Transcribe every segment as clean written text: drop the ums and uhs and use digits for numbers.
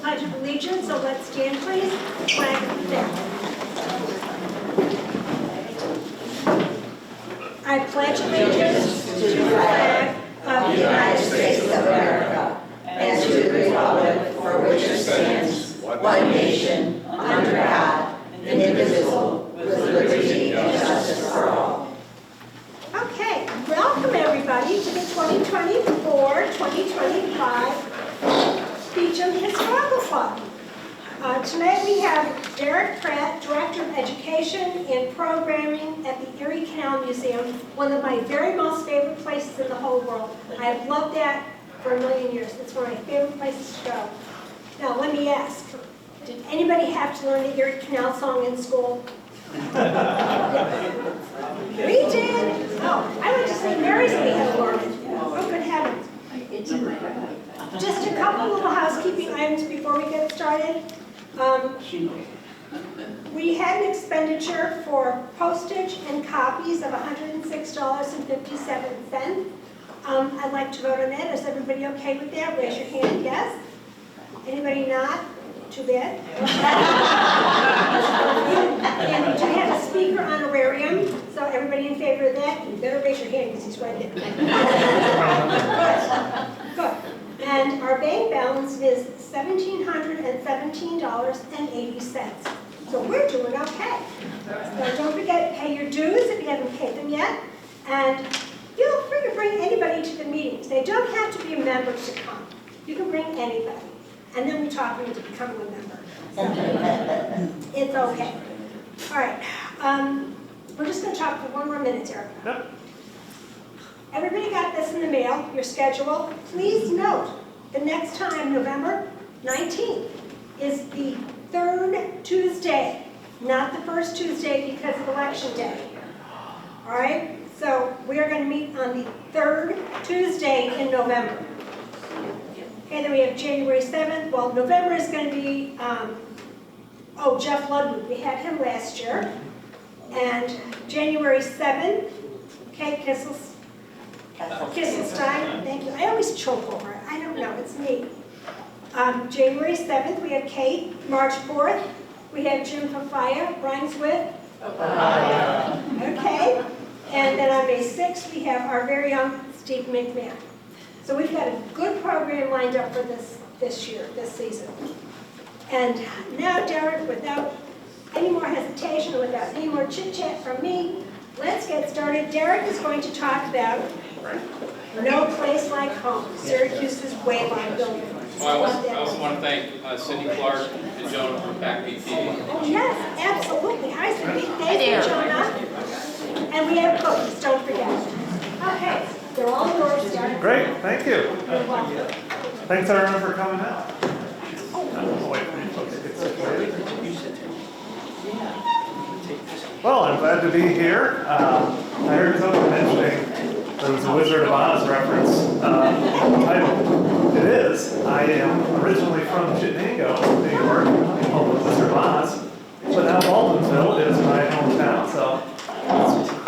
Pledge of Allegiance, so let's stand please. Flag of the day. I pledge allegiance to the flag of the United States of America and to the republic for which it stands, one nation, under God, indivisible, with liberty and justice for all. Okay, welcome everybody to the 2024-2025 Beauchamp Historical Club. Tonight we have Derek Pratt, Director of Education and Programming at the Erie Canal Museum, one of my very most favorite places in the whole world. I have loved that for a million years. It's one of my favorite places to go. Now let me ask, did anybody have to learn the Erie Canal song in school? We did. Oh, I went to St. Mary's and we had to learn it. Oh, good heavens. Just a couple little housekeeping items before we get started. We had an expenditure for postage and copies of $106.57. I'd like to vote on that. Is everybody okay with that? Raise your hand, yes. Anybody not? Too bad. And we do have a speaker honorarium, so everybody in favor of that, you better raise your hand because he's right there. Good. And our bank balance is $1,717.80. So we're doing okay. So don't forget, pay your dues if you haven't paid them yet. And feel free to bring anybody to the meetings. They don't have to be a member to come. You can bring anybody. And then we talk them into becoming a member. So it's okay. All right. We're just going to talk for one more minute, Erica. Yep. Everybody got this in the mail, your schedule. Please note, the next time, November 19th, is the third Tuesday, not the first Tuesday because of Election Day. All right? So we are going to meet on the third Tuesday in November. Okay, then we have January 7th. Well, November is going to be, Jeff Ludwig. We had him last year. And January 7th, Kate Kisselstein, thank you. I always choke over it. I don't know, it's me. January 7th, we have Kate. March 4th, we have Jim Fafaya, Brunswick. Okay. And then on May 6th, we have our very own Steve McMahon. So we've got a good program lined up for this season. And now, Derek, without any more hesitation, without any more chit-chat from me, let's get started. Derek is going to talk about No Place Like Home, Syracuse's Wayline building. Well, I also want to thank Cindy Clark and Jonah from PAC-B. Oh, yes, absolutely. Hi, Cindy. Thank you, Jonah. And we have cookies, don't forget. Okay, they're all yours, Derek. Great, thank you. You're welcome. Thanks everyone for coming out. Oh, wait for you folks to get situated. Well, I'm glad to be here. I heard someone mentioning there was a Wizard of Oz reference in the title. It is. I am originally from Chittenango, New York, home of Wizard of Oz, but now Baldwinsville is my hometown, so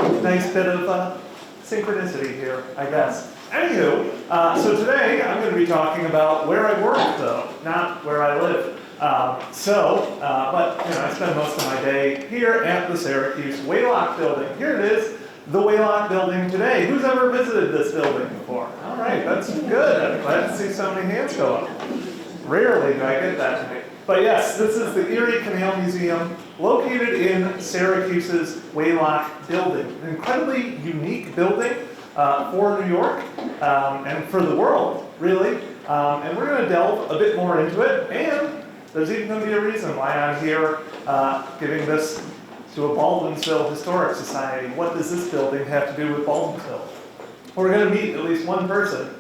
it's a nice bit of synchronicity here, I guess. Anywho, so today I'm going to be talking about where I work, though, not where I live. But I spend most of my day here at the Syracuse Waylock Building. Here it is, the Waylock Building today. Who's ever visited this building before? All right, that's good. I'm glad to see so many hands go up. Rarely do I get that many. But yes, this is the Erie Canal Museum, located in Syracuse's Waylock Building. An incredibly unique building for New York and for the world, really. And we're going to delve a bit more into it, and there's even going to be a reason why I'm here giving this to a Baldwinsville Historic Society. What does this building have to do with Baldwinsville? We're going to meet at least one person,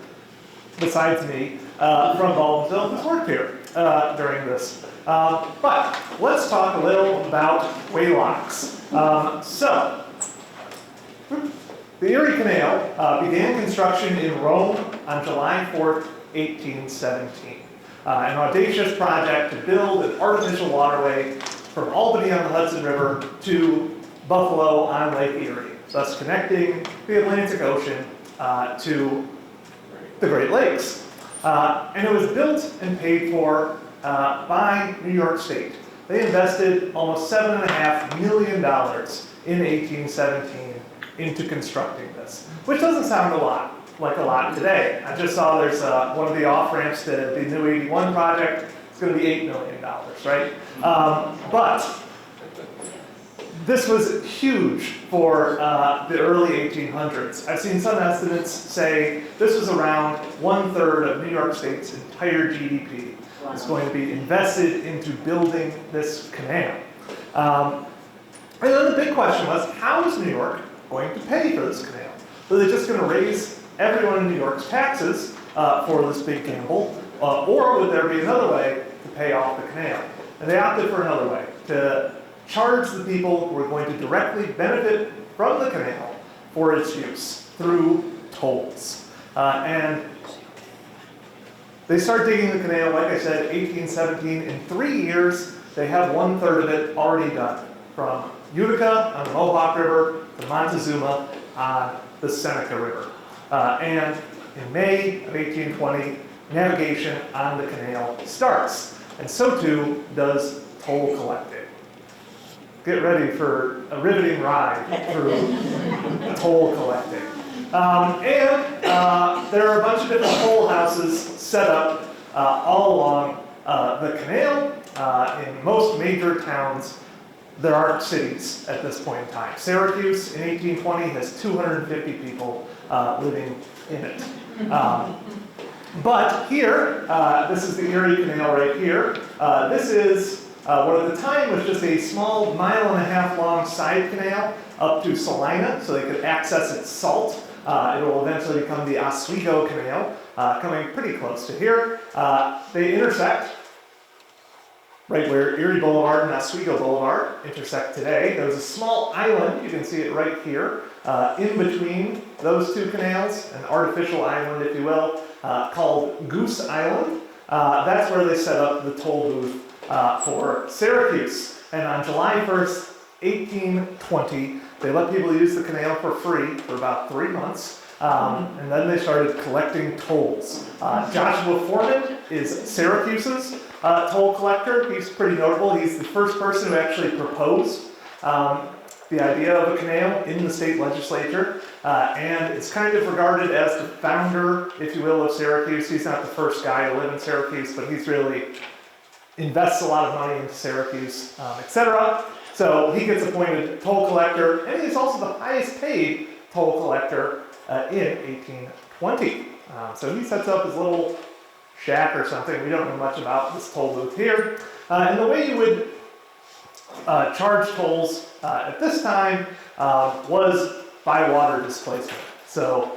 besides me, from Baldwinsville who's worked here during this. But let's talk a little about Waylocks. The Erie Canal began construction in Rome on July 4th, 1817. An audacious project to build an artificial waterway from Albany on the Hudson River to Buffalo on Lake Erie, thus connecting the Atlantic Ocean to the Great Lakes. And it was built and paid for by New York State. They invested almost $7.5 million in 1817 into constructing this, which doesn't sound like a lot today. I just saw there's one of the off-ramps to the new 81 project. It's going to be $8 million, right? But this was huge for the early 1800s. I've seen some estimates say this was around 1/3 of New York State's entire GDP is going to be invested into building this canal. And then the big question was, how is New York going to pay for this canal? Are they just going to raise everyone in New York's taxes for this big gamble? Or would there be another way to pay off the canal? And they opted for another way, to charge the people who are going to directly benefit from the canal for its use through tolls. And they start digging the canal, like I said, 1817. In 3 years, they have 1/3 of it already done, from Utica on the Mohawk River to Montezuma on the Seneca River. And in May of 1820, navigation on the canal starts, and so too does toll collecting. Get ready for a riveting ride through toll collecting. There are a bunch of different toll houses set up all along the canal. In most major towns, there aren't cities at this point in time. Syracuse in 1820 has 250 people living in it. But here, this is the Erie Canal right here. This is what at the time was just a small 1.5 mile long side canal up to Salina, so they could access its salt. It will eventually become the Oswego Canal, coming pretty close to here. They intersect right where Erie Boulevard and Oswego Boulevard intersect today. There's a small island, you can see it right here, in between those two canals, an artificial island, if you will, called Goose Island. That's where they set up the toll booth for Syracuse. And on July 1st, 1820, they let people use the canal for free for about 3 months. And then they started collecting tolls. Joshua Foreman is Syracuse's toll collector. He's pretty notable. He's the first person who actually proposed the idea of a canal in the state legislature. And it's kind of regarded as the founder, if you will, of Syracuse. He's not the first guy to live in Syracuse, but he's really invests a lot of money into Syracuse, etc. So he gets appointed toll collector, and he's also the highest paid toll collector in 1820. So he sets up his little shack or something. We don't know much about this toll booth here. And the way you would charge tolls at this time was by water displacement. So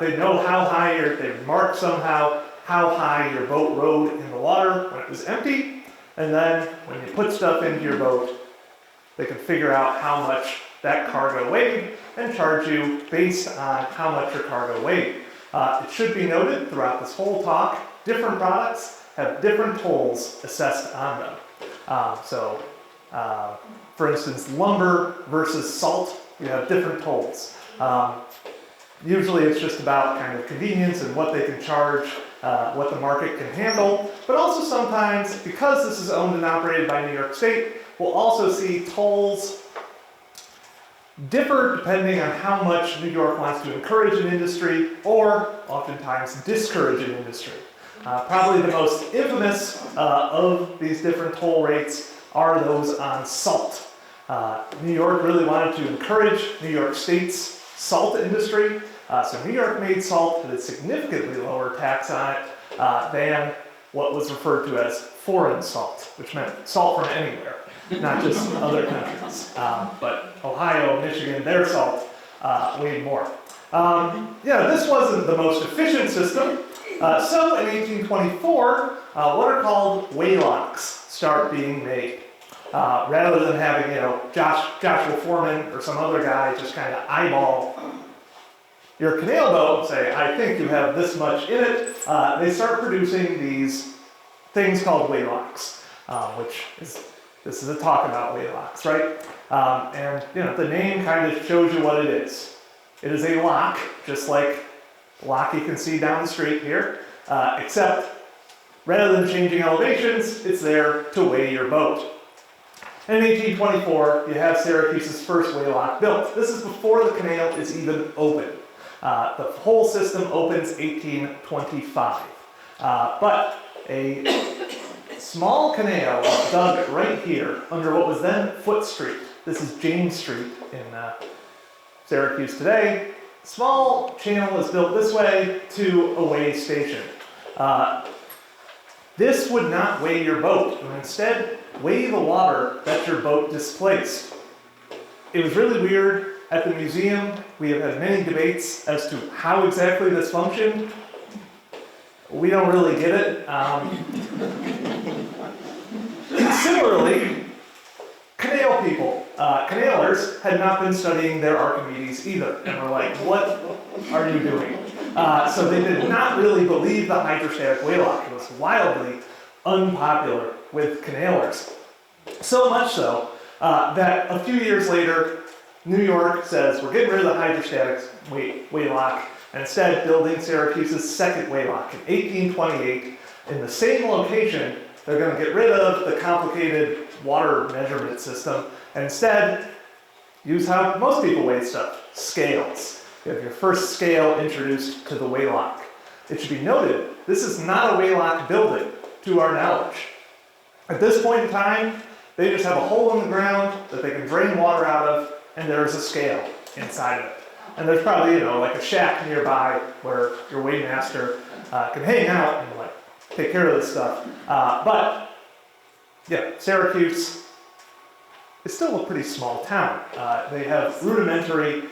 they know how high, they mark somehow how high your boat rode in the water when it was empty, and then when you put stuff into your boat, they can figure out how much that cargo weighed and charge you based on how much your cargo weighed. It should be noted throughout this whole talk, different products have different tolls assessed on them. For instance, lumber versus salt, you have different tolls. Usually it's just about kind of convenience and what they can charge, what the market can handle, but also sometimes, because this is owned and operated by New York State, we'll also see tolls differ depending on how much New York wants to encourage an industry or oftentimes discourage an industry. Probably the most infamous of these different toll rates are those on salt. New York really wanted to encourage New York State's salt industry, so New York made salt at a significantly lower tax on it than what was referred to as foreign salt, which meant salt from anywhere, not just other countries. But Ohio, Michigan, their salt weighed more. This wasn't the most efficient system. So in 1824, what are called waylocks start being made. Rather than having, Joshua Foreman or some other guy just kind of eyeball your canal boat and say, I think you have this much in it, they start producing these things called waylocks, this is a talk about waylocks, right? The name kind of shows you what it is. It is a lock, just like the lock you can see down the street here, except Rather than changing elevations, it's there to weigh your boat. And in 1824, you have Syracuse's first waylock built. This is before the canal is even open. The whole system opens 1825. But a small canal was dug right here under what was then Foot Street. This is James Street in Syracuse today. Small channel is built this way to a weigh station. This would not weigh your boat, and instead weigh the water that your boat displaced. It was really weird. At the museum, we have had many debates as to how exactly this functioned. We don't really get it. Similarly, canal people, canalers had not been studying their Archimedes either, and were like, what are you doing? So they did not really believe the hydrostatic waylock. It was wildly unpopular with canalers. So much so that a few years later, New York says, we're getting rid of the hydrostatic waylock, and instead building Syracuse's second waylock. In 1828, in the same location, they're going to get rid of the complicated water measurement system, and instead use how most people weigh stuff, scales. You have your first scale introduced to the waylock. It should be noted, this is not a waylock building, to our knowledge. At this point in time, they just have a hole in the ground that they can drain water out of, and there's a scale inside of it. And there's probably, like a shack nearby where your weighmaster can hang out and take care of this stuff. But yeah, Syracuse is still a pretty small town. They have rudimentary,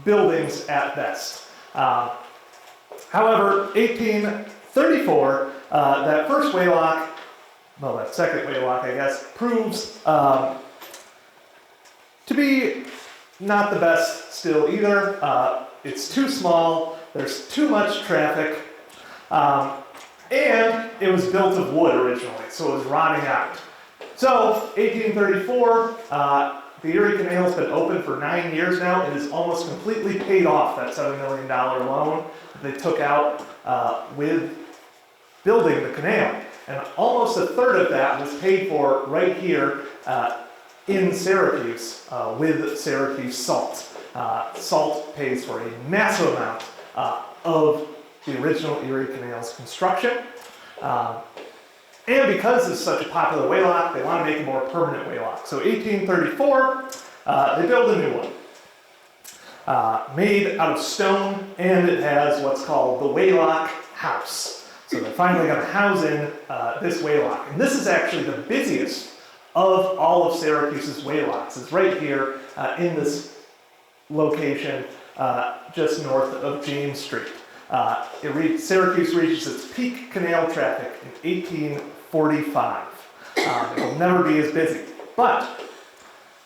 buildings at best. However, 1834, that first waylock, well, that second waylock, I guess, proves to be not the best still either. It's too small, there's too much traffic, and it was built of wood originally, so it was rotting out. So, 1834, the Erie Canal has been open for 9 years now. It is almost completely paid off, that $7 million loan that they took out with building the canal. And almost a third of that was paid for right here in Syracuse with Syracuse Salt. Salt pays for a massive amount of the original Erie Canal's construction. And because it's such a popular waylock, they want to make a more permanent waylock. So 1834, they build a new one. Made out of stone, and it has what's called the waylock house. So they're finally going to house in this waylock. And this is actually the busiest of all of Syracuse's waylocks. It's right here in this location just north of James Street. Syracuse reaches its peak canal traffic in 1845. It will never be as busy. But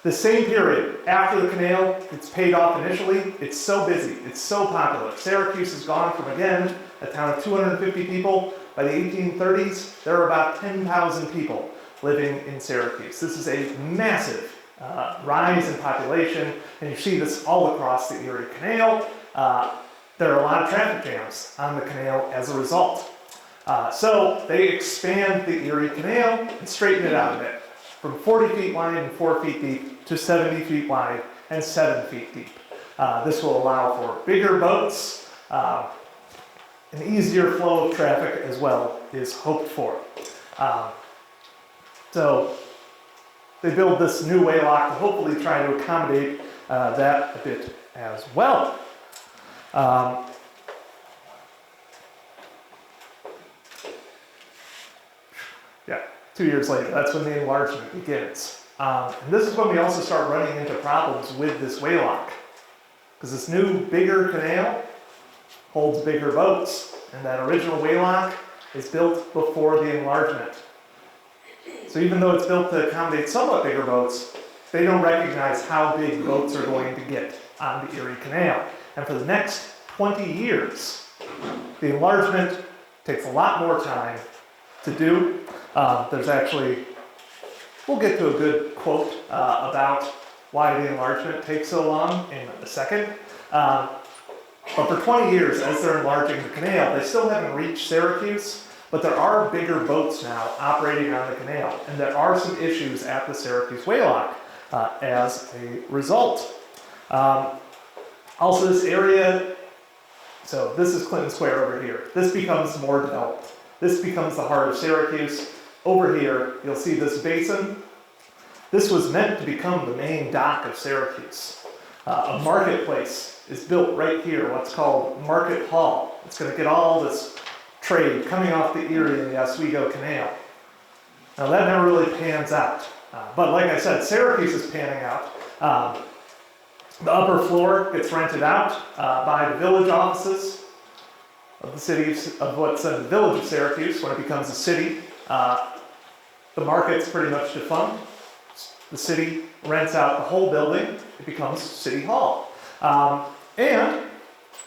the same period, after the canal gets paid off initially, it's so busy, it's so popular. Syracuse has gone from, again, a town of 250 people. By the 1830s, there are about 10,000 people living in Syracuse. This is a massive rise in population, and you see this all across the Erie Canal. There are a lot of traffic jams on the canal as a result. So they expand the Erie Canal and straighten it out a bit, from 40 feet wide and 4 feet deep to 70 feet wide and 7 feet deep. This will allow for bigger boats. An easier flow of traffic as well is hoped for. So they build this new waylock to hopefully try to accommodate that a bit as well. Yeah, 2 years later, that's when the enlargement begins. And this is when we also start running into problems with this waylock. Because this new, bigger canal holds bigger boats, and that original waylock is built before the enlargement. So even though it's built to accommodate somewhat bigger boats, they don't recognize how big boats are going to get on the Erie Canal. And for the next 20 years, the enlargement takes a lot more time to do. There's actually, we'll get to a good quote about why the enlargement takes so long in a second. But for 20 years, as they're enlarging the canal, they still haven't reached Syracuse. But there are bigger boats now operating on the canal, and there are some issues at the Syracuse Waylock as a result. Also, this area, so this is Clinton Square over here. This becomes more developed. This becomes the heart of Syracuse. Over here, you'll see this basin. This was meant to become the main dock of Syracuse. A marketplace is built right here, what's called Market Hall. It's going to get all this trade coming off the Erie and the Oswego Canal. Now that never really pans out. But like I said, Syracuse is panning out. The upper floor gets rented out by the village offices of the city of what's in the village of Syracuse when it becomes a city. The market's pretty much defunct. The city rents out the whole building. It becomes City Hall. And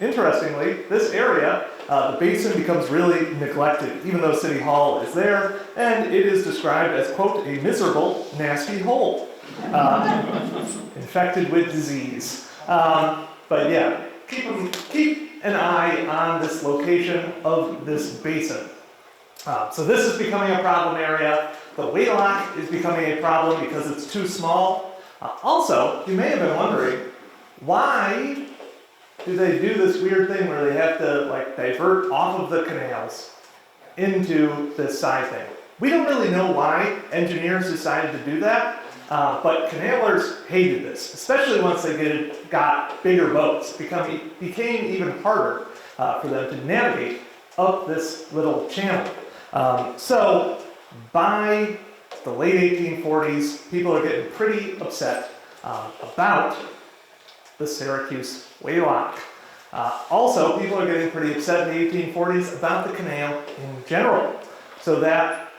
interestingly, this area, the basin becomes really neglected, even though City Hall is there, and it is described as, quote, a miserable, nasty hole, infected with disease. But yeah, keep an eye on this location of this basin. So this is becoming a problem area. The Waylock is becoming a problem because it's too small. Also, you may have been wondering, why do they do this weird thing where they have to like divert off of the canals into this side thing? We don't really know why engineers decided to do that, but canalers hated this, especially once they got bigger boats. It became even harder for them to navigate up this little channel. So by the late 1840s, people are getting pretty upset about the Syracuse Waylock. Also, people are getting pretty upset in the 1840s about the canal in general. So that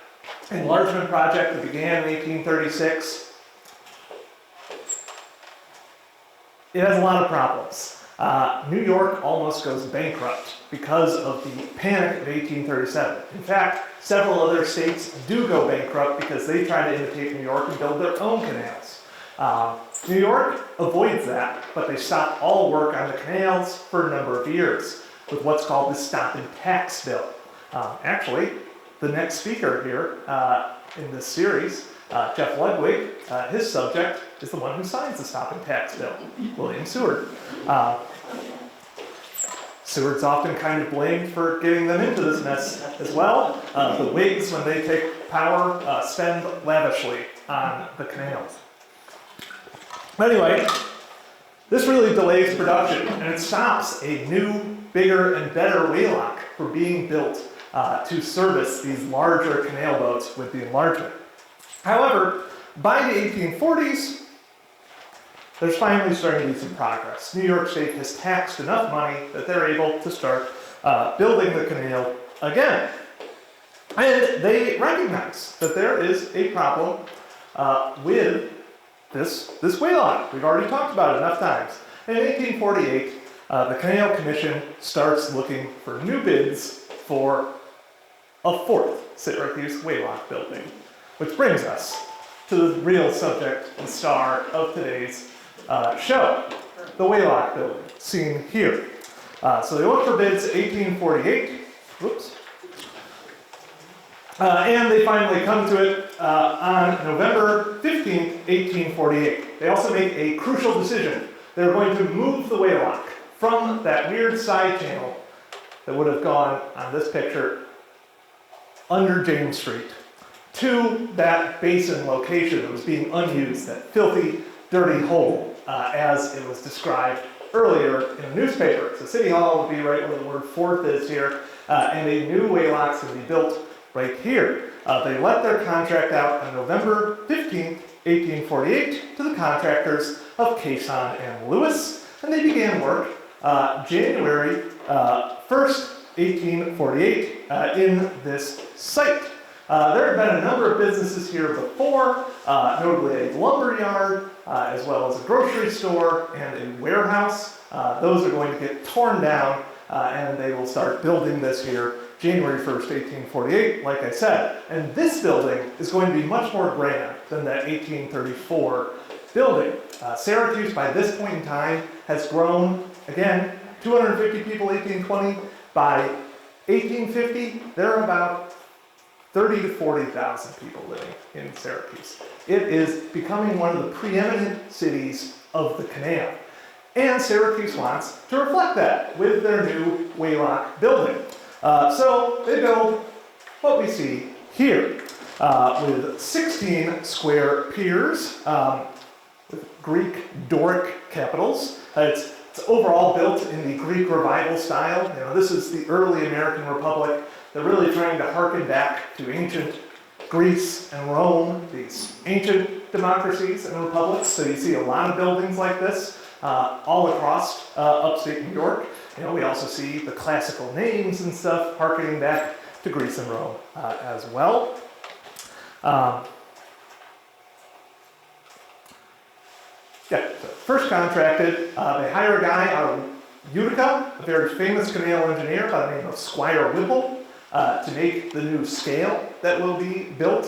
enlargement project that began in 1836, it has a lot of problems. New York almost goes bankrupt because of the Panic of 1837. In fact, several other states do go bankrupt because they try to imitate New York and build their own canals. New York avoids that, but they stop all work on the canals for a number of years with what's called the Stop and Tax Bill. Actually, the next speaker here in this series, Jeff Ludwig, his subject is the one who signs the Stop and Tax Bill, William Seward. Seward's often kind of blamed for getting them into this mess as well. The Whigs, when they take power, spend lavishly on the canals. Anyway, this really delays production, and it stops a new, bigger, and better Waylock from being built to service these larger canal boats with the enlargement. However, by the 1840s, there's finally starting to be some progress. New York State has taxed enough money that they're able to start building the canal again. And they recognize that there is a problem with this Waylock. We've already talked about it enough times. In 1848, the Canal Commission starts looking for new bids for a fourth Syracuse Waylock building, which brings us to the real subject and star of today's show, the Waylock building, seen here. So they look for bids 1848, whoops, and they finally come to it on November 15th, 1848. They also make a crucial decision. They're going to move the Waylock from that weird side channel that would have gone on this picture under James Street to that basin location that was being unused, that filthy, dirty hole, as it was described earlier in the newspaper. So City Hall would be right where the word fourth is here, and a new Waylock's going to be built right here. They let their contract out on November 15th, 1848 to the contractors of Caisson and Lewis, and they began work January 1st, 1848 in this site. There have been a number of businesses here before, notably a lumber yard, as well as a grocery store and a warehouse. Those are going to get torn down, and they will start building this here January 1st, 1848, like I said. And this building is going to be much more grand than that 1834 building. Syracuse, by this point in time, has grown, again, 250 people, 1820. By 1850, there are about 30 to 40,000 people living in Syracuse. It is becoming one of the preeminent cities of the canal. And Syracuse wants to reflect that with their new Waylock building. So they build what we see here, with 16 square piers, with Greek Doric capitals. It's overall built in the Greek Revival style. You know, this is the early American Republic. They're really trying to harken back to ancient Greece and Rome, these ancient democracies and republics. So you see a lot of buildings like this all across upstate New York. You know, we also see the classical names and stuff harkening back to Greece and Rome as well. So first contracted, they hire a guy out of Utica, a very famous canal engineer by the name of Squire Whipple, to make the new scale that will be built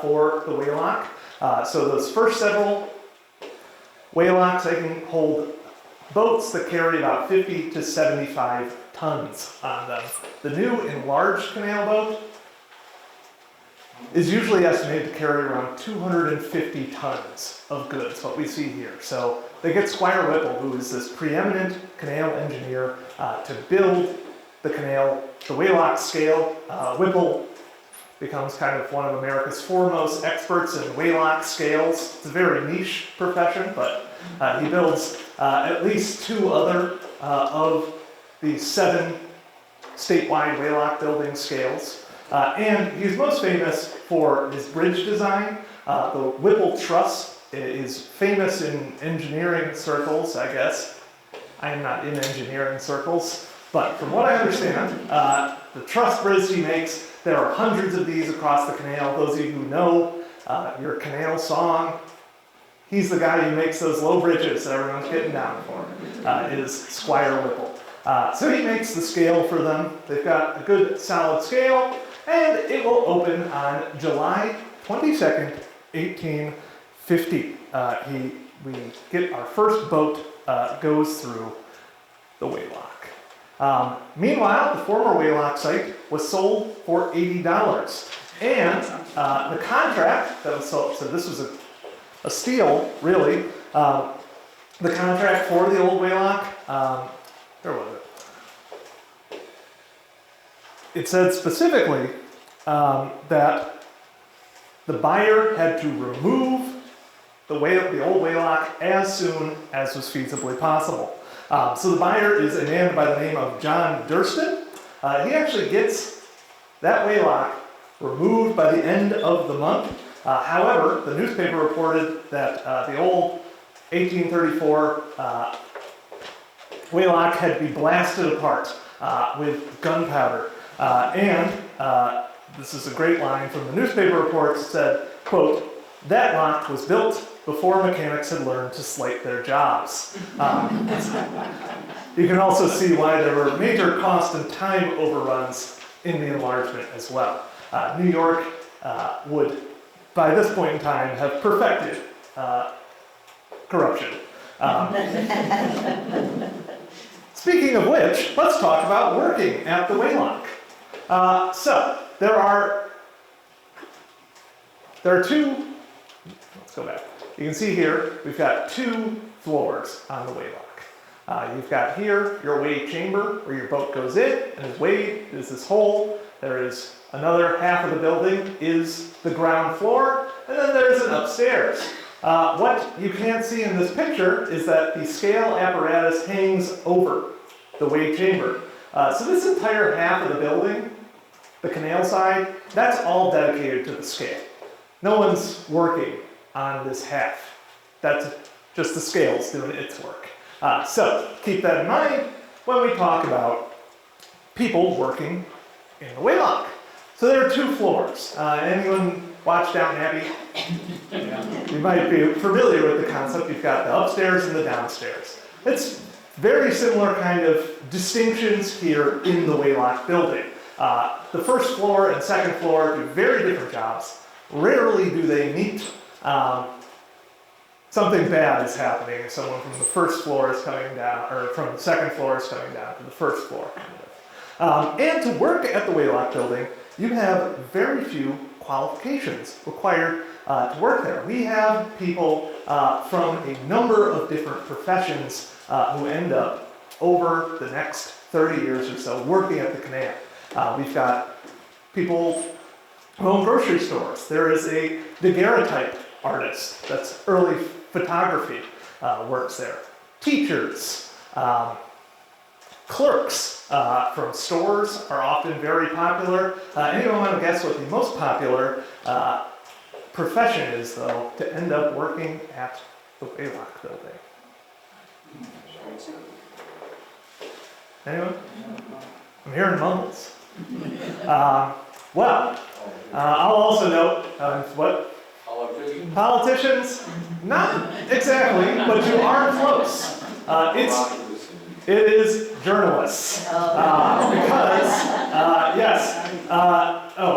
for the Waylock. So those first several Waylocks, they can hold boats that carry about 50 to 75 tons on them. The new enlarged canal boat is usually estimated to carry around 250 tons of goods, what we see here. So they get Squire Whipple, who is this preeminent canal engineer, to build the canal, the Waylock scale. Whipple becomes kind of one of America's foremost experts in Waylock scales. It's a very niche profession, but he builds at least 2 other of the 7 statewide Waylock building scales. And he's most famous for his bridge design. The Whipple Truss is famous in engineering circles, I guess. I am not in engineering circles, but from what I understand, the truss bridge he makes, there are hundreds of these across the canal. Those of you who know your canal song, he's the guy who makes those low bridges that everyone's getting down for, is Squire Whipple. So he makes the scale for them. They've got a good solid scale, and it will open on July 22nd, 1850. We get our first boat goes through the Waylock. Meanwhile, the former Waylock site was sold for $80. And the contract that was sold, so this was a steal, really. The contract for the old Waylock, where was it? It said specifically that the buyer had to remove the old Waylock as soon as was feasibly possible. So the buyer is a man by the name of John Durston. He actually gets that Waylock removed by the end of the month. However, the newspaper reported that the old 1834 Waylock had to be blasted apart with gunpowder. This is a great line from the newspaper reports. It said, quote, "That lock was built before mechanics had learned to slate their jobs." You can also see why there were major cost and time overruns in the enlargement as well. New York would, by this point in time, have perfected corruption. Speaking of which, let's talk about working at the Waylock. So there are 2, let's go back. You can see here, we've got 2 floors on the Waylock. You've got here your weigh chamber where your boat goes in and is weighed, is this hole. There is another half of the building is the ground floor, and then there's an upstairs. What you can't see in this picture is that the scale apparatus hangs over the weigh chamber. So this entire half of the building, the canal side, that's all dedicated to the scale. No one's working on this half. That's just the scales doing its work. So keep that in mind when we talk about people working in the Waylock. So there are 2 floors. Anyone watch Downton Abbey? Yeah. You might be familiar with the concept. You've got the upstairs and the downstairs. It's very similar kind of distinctions here in the Waylock building. The first floor and second floor do very different jobs. Rarely do they meet. Something bad is happening if someone from the first floor is coming down, or from the second floor is coming down to the first floor. And to work at the Waylock building, you have very few qualifications required to work there. We have people from a number of different professions who end up over the next 30 years or so working at the canal. We've got people who own grocery stores. There is a daguerreotype artist, that's early photography, works there. Teachers, clerks from stores are often very popular. Anyone want to guess what the most popular profession is, though, to end up working at the Waylock building? Anyone? I'm hearing mumbles. Well, I'll also note, what? Politicians? Not exactly, but you are close. It is journalists.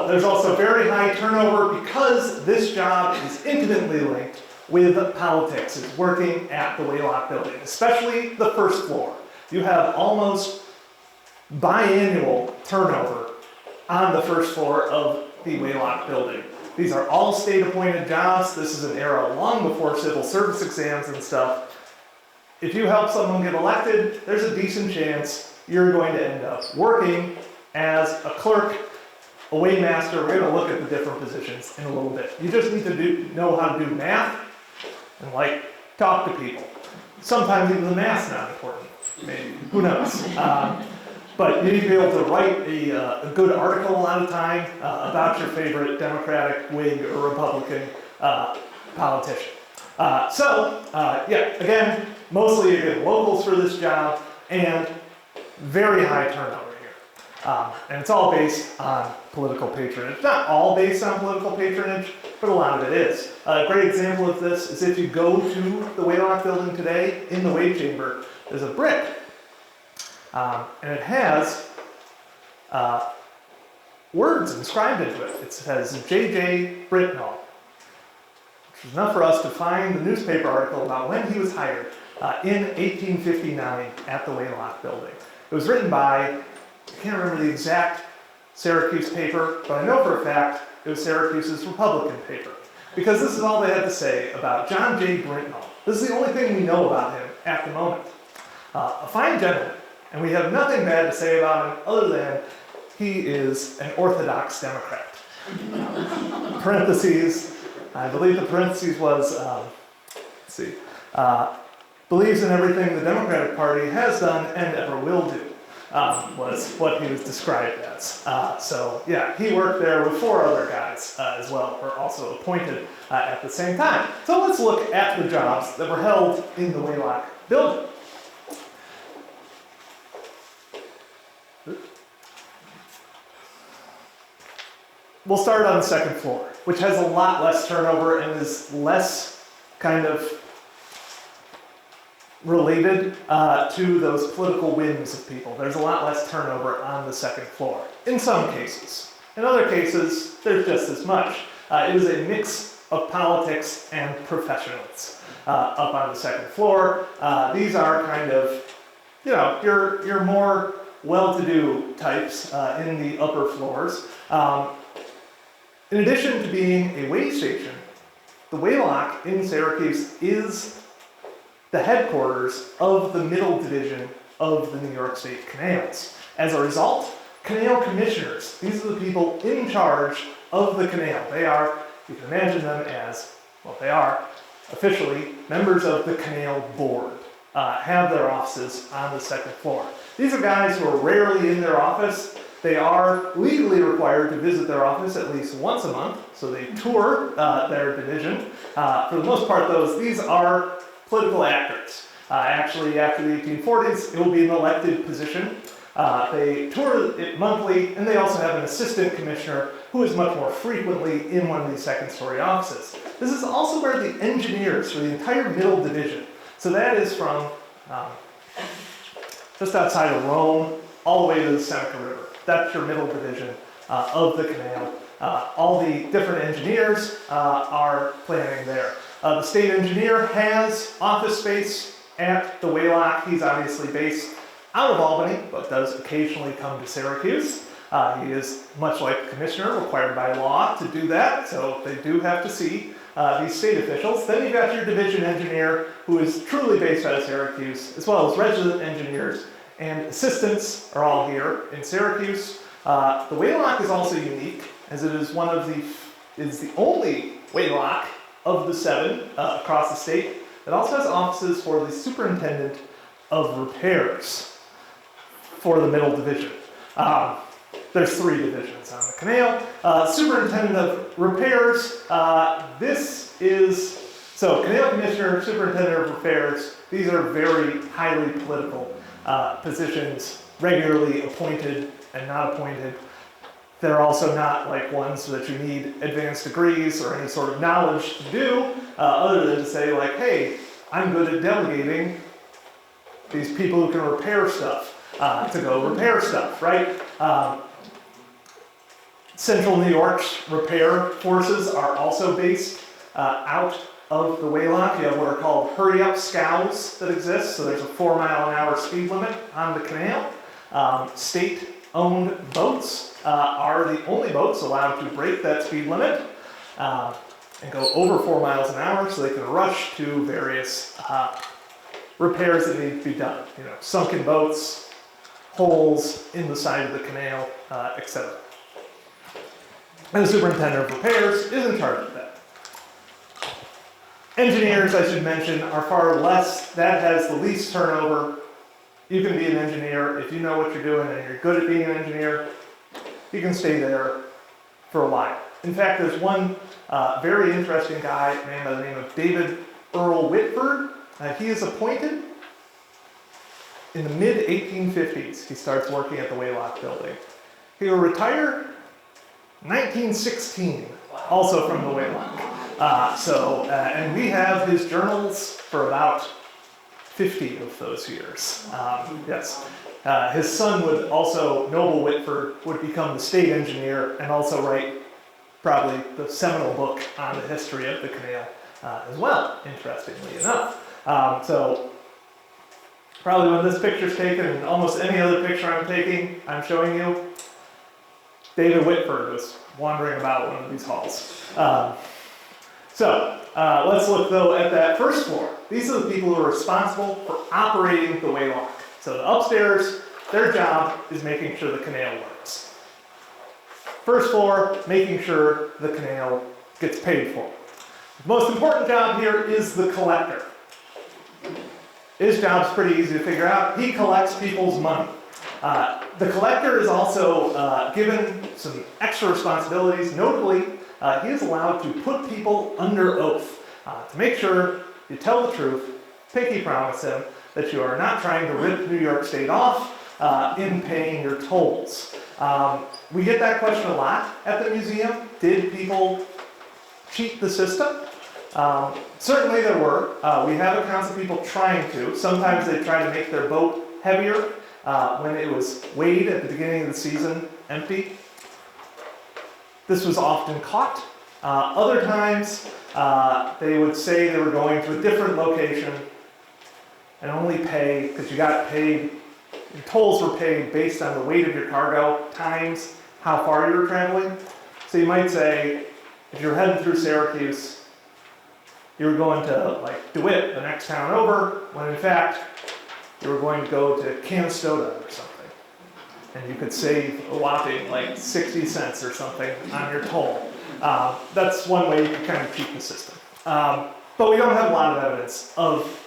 There's also very high turnover because this job is intimately linked with politics. It's working at the Waylock building, especially the first floor. You have almost biannual turnover on the first floor of the Waylock building. These are all state-appointed jobs. This is an era long before civil service exams and stuff. If you help someone get elected, there's a decent chance you're going to end up working as a clerk, a weighmaster. We're going to look at the different positions in a little bit. You just need to know how to do math and talk to people. Sometimes even the math's not important. Maybe, who knows? But you need to be able to write a good article a lot of time about your favorite Democratic, Whig, or Republican politician. Again, mostly you get locals for this job and very high turnover here. And it's all based on political patronage. Not all based on political patronage, but a lot of it is. A great example of this is if you go to the Waylock building today, in the wave chamber, there's a brick. And it has words inscribed into it. It says J.J. Britnall, which is enough for us to find the newspaper article about when he was hired in 1859 at the Waylock building. It was written by, I can't remember the exact Syracuse paper, but I know for a fact it was Syracuse's Republican paper, because this is all they had to say about John J. Britnall. This is the only thing we know about him at the moment. A fine gentleman. And we have nothing bad to say about him other than he is an Orthodox Democrat. Parentheses, I believe the parentheses was, believes in everything the Democratic Party has done and ever will do, was what he was described as. He worked there with 4 other guys as well, who were also appointed at the same time. So let's look at the jobs that were held in the Waylock building. We'll start on the second floor, which has a lot less turnover and is less kind of related to those political whims of people. There's a lot less turnover on the second floor, in some cases. In other cases, there's just as much. It is a mix of politics and professionals up on the second floor. These are kind of, your more well-to-do types in the upper floors. In addition to being a weigh station, the Waylock in Syracuse is the headquarters of the middle division of the New York State Canals. As a result, canal commissioners, these are the people in charge of the canal. They are, you can imagine them as, they are officially members of the canal board, have their offices on the second floor. These are guys who are rarely in their office. They are legally required to visit their office at least once a month, so they tour their division. For the most part, these are political actors. Actually, after the 1840s, it will be an elected position. They tour it monthly, and they also have an assistant commissioner who is much more frequently in one of these second-story offices. This is also where the engineers for the entire middle division, so that is from just outside of Rome all the way to the Seneca River. That's your middle division of the canal. All the different engineers are planning there. The state engineer has office space at the Waylock. He's obviously based out of Albany, but does occasionally come to Syracuse. He is, much like the commissioner, required by law to do that, so they do have to see these state officials. Then you've got your division engineer, who is truly based out of Syracuse, as well as resident engineers and assistants are all here in Syracuse. The Waylock is also unique, as it is the only Waylock of the 7 across the state that also has offices for the superintendent of repairs for the middle division. There's 3 divisions on the canal. Superintendent of repairs, Canal Commissioner, Superintendent of Repairs, these are very highly political positions, regularly appointed and not appointed. They're also not like ones that you need advanced degrees or any sort of knowledge to do, other than to say like, hey, I'm good at delegating these people who can repair stuff to go repair stuff, right? Central New York's repair forces are also based out of the Waylock. You have what are called hurry-up scows that exist, so there's a 4-mile-an-hour speed limit on the canal. State-owned boats are the only boats allowed to break that speed limit and go over 4 miles an hour, so they can rush to various repairs that need to be done. You know, sunken boats, holes in the side of the canal, etc. And the superintendent of repairs is in charge of that. Engineers, I should mention, are far less. That has the least turnover. You can be an engineer if you know what you're doing and you're good at being an engineer. You can stay there for a while. In fact, there's one very interesting guy, a man by the name of David Earl Whitford. He is appointed in the mid-1850s. He starts working at the Waylock building. He will retire 1916, also from the Waylock. And we have his journals for about 50 of those years. Yes. His son would also, Noble Whitford, would become the state engineer and also write probably the seminal book on the history of the canal as well, interestingly enough. So probably when this picture's taken, and almost any other picture I'm showing you, David Whitford was wandering about one of these halls. Let's look though at that first floor. These are the people who are responsible for operating the Waylock. So the upstairs, their job is making sure the canal works. First floor, making sure the canal gets paid for. The most important job here is the collector. His job's pretty easy to figure out. He collects people's money. The collector is also given some extra responsibilities. Notably, he is allowed to put people under oath to make sure you tell the truth, pinky promise him that you are not trying to rip New York State off in paying your tolls. We get that question a lot at the museum. Did people cheat the system? Certainly there were. We have accounts of people trying to. Sometimes they try to make their boat heavier when it was weighed at the beginning of the season empty. This was often caught. Other times they would say they were going to a different location and only pay, because you got paid, your tolls were paid based on the weight of your cargo times how far you were traveling. So you might say, if you're heading through Syracuse, you were going to like DeWitt, the next town over, when in fact you were going to go to Canastota or something. And you could save a whopping like 60 cents or something on your toll. That's one way you can kind of cheat the system. But we don't have a lot of evidence of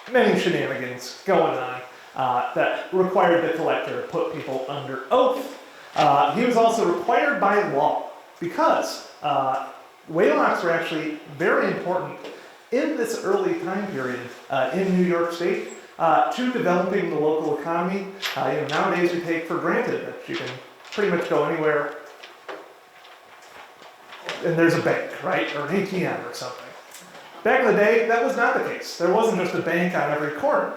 many shenanigans going on that required the collector to put people under oath. He was also required by law because Waylocks were actually very important in this early time period in New York State to developing the local economy. Nowadays we take for granted that you can pretty much go anywhere and there's a bank, right? Or an ATM or something. Back in the day, that was not the case. There wasn't just a bank on every corner.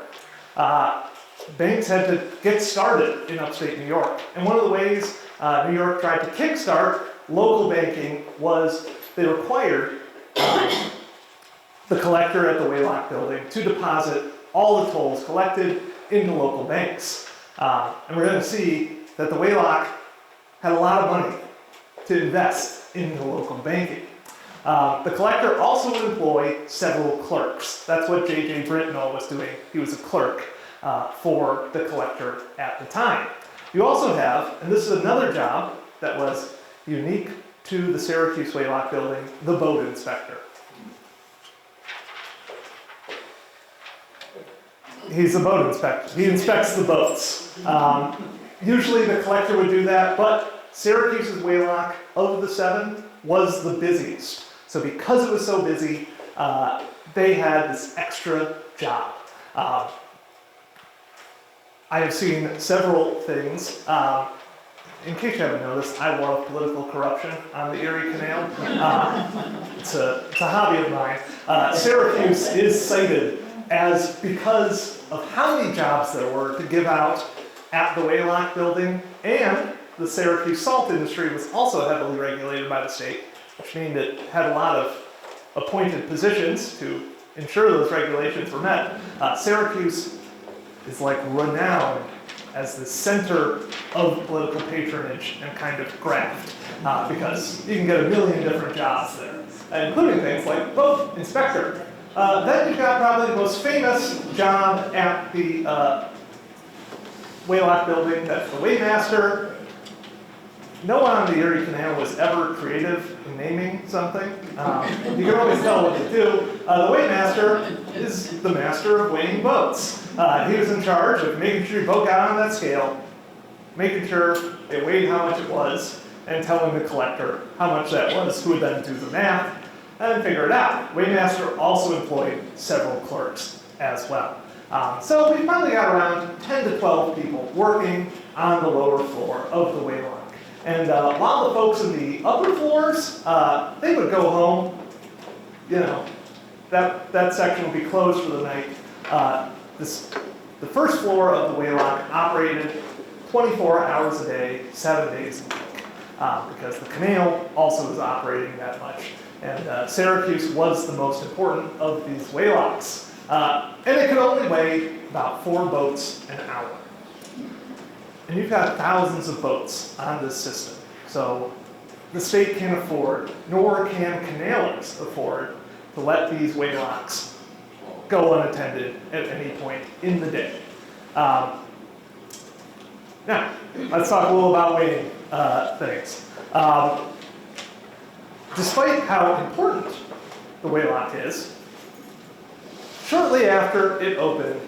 Banks had to get started in upstate New York. And one of the ways New York tried to kickstart local banking was they required the collector at the Waylock building to deposit all the tolls collected into local banks. And we're going to see that the Waylock had a lot of money to invest in the local banking. The collector also would employ several clerks. That's what J.J. Britnell was doing. He was a clerk for the collector at the time. You also have, and this is another job that was unique to the Syracuse Waylock building, the boat inspector. He's a boat inspector. He inspects the boats. Usually the collector would do that, but Syracuse's Waylock of the 7 was the busiest. So because it was so busy, they had this extra job. I have seen several things. In case you haven't noticed, I love political corruption on the Erie Canal. It's a hobby of mine. Syracuse is cited as, because of how many jobs there were to give out at the Waylock building, and the Syracuse salt industry was also heavily regulated by the state, which means it had a lot of appointed positions to ensure those regulations were met. Syracuse is like renowned as the center of political patronage and kind of graft, because you can get a million different jobs there, including things like boat inspector. Then you've got probably the most famous job at the Waylock building, that's the Weighmaster. No one on the Erie Canal was ever creative in naming something. You can always tell what they do. The Weighmaster is the master of weighing boats. He was in charge of making sure your boat got on that scale, making sure it weighed how much it was, and telling the collector how much that was, who would then do the math and figure it out. Weighmaster also employed several clerks as well. So we probably got around 10 to 12 people working on the lower floor of the Waylock. And while the folks in the upper floors, they would go home, you know, that section would be closed for the night. The first floor of the Waylock operated 24 hours a day, 7 days a week, because the canal also was operating that much. And Syracuse was the most important of these Waylocks. And it could only weigh about 4 boats an hour. And you've got thousands of boats on this system. So the state can't afford, nor can canalers afford, to let these Waylocks go unattended at any point in the day. Now, let's talk a little about weighing things. Despite how important the Waylock is, shortly after it opened,